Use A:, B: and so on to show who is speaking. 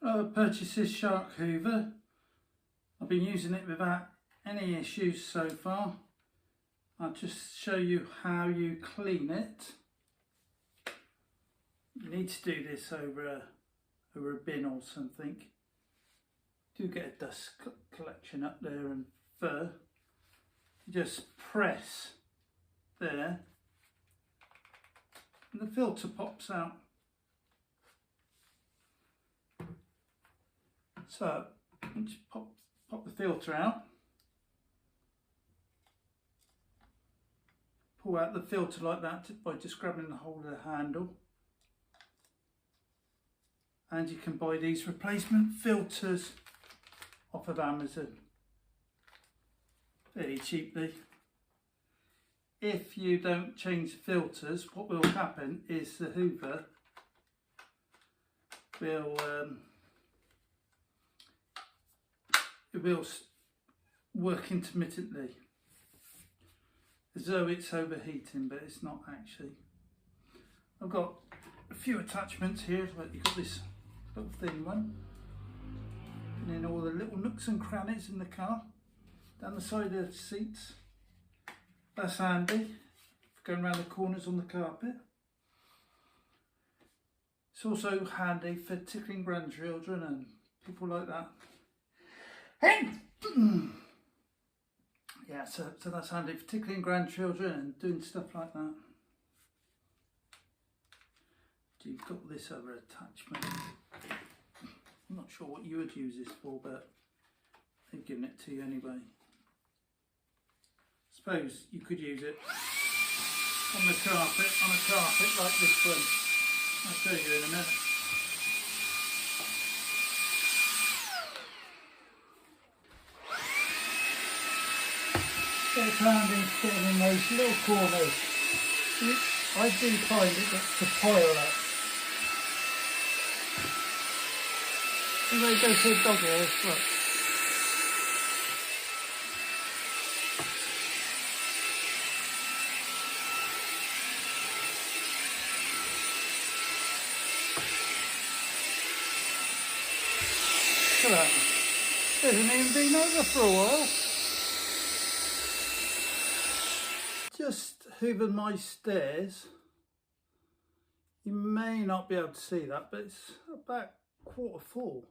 A: I purchased this Shark Hoover. I've been using it without any issues so far. I'll just show you how you clean it. You need to do this over a bin or something. You do get a dust collection up there and fur. You just press there and the filter pops out. So you just pop the filter out, pull out the filter like that by just grabbing the hold of the handle, and you can buy these replacement filters off of Amazon very cheaply. If you don't change the filters, what will happen is the Hoover will it will work intermittently as though it's overheating, but it's not actually. I've got a few attachments here, but you've got this little thin one, and then all the little nooks and crannies in the car, down the side of the seats. That's handy for going around the corners on the carpet. It's also handy for tickling grandchildren and people like that. Yeah, so that's handy for tickling grandchildren and doing stuff like that. You've got this other attachment. I'm not sure what you would use this for, but they've given it to you anyway. Suppose you could use it on a carpet like this one. I'll show you in a minute. Get around and getting in those little corners. I do find it gets to pile up. And they go to a dog here, look. Look at that. Hasn't even been over for a while. Just hoovered my stairs. You may not be able to see that, but it's about quarter full.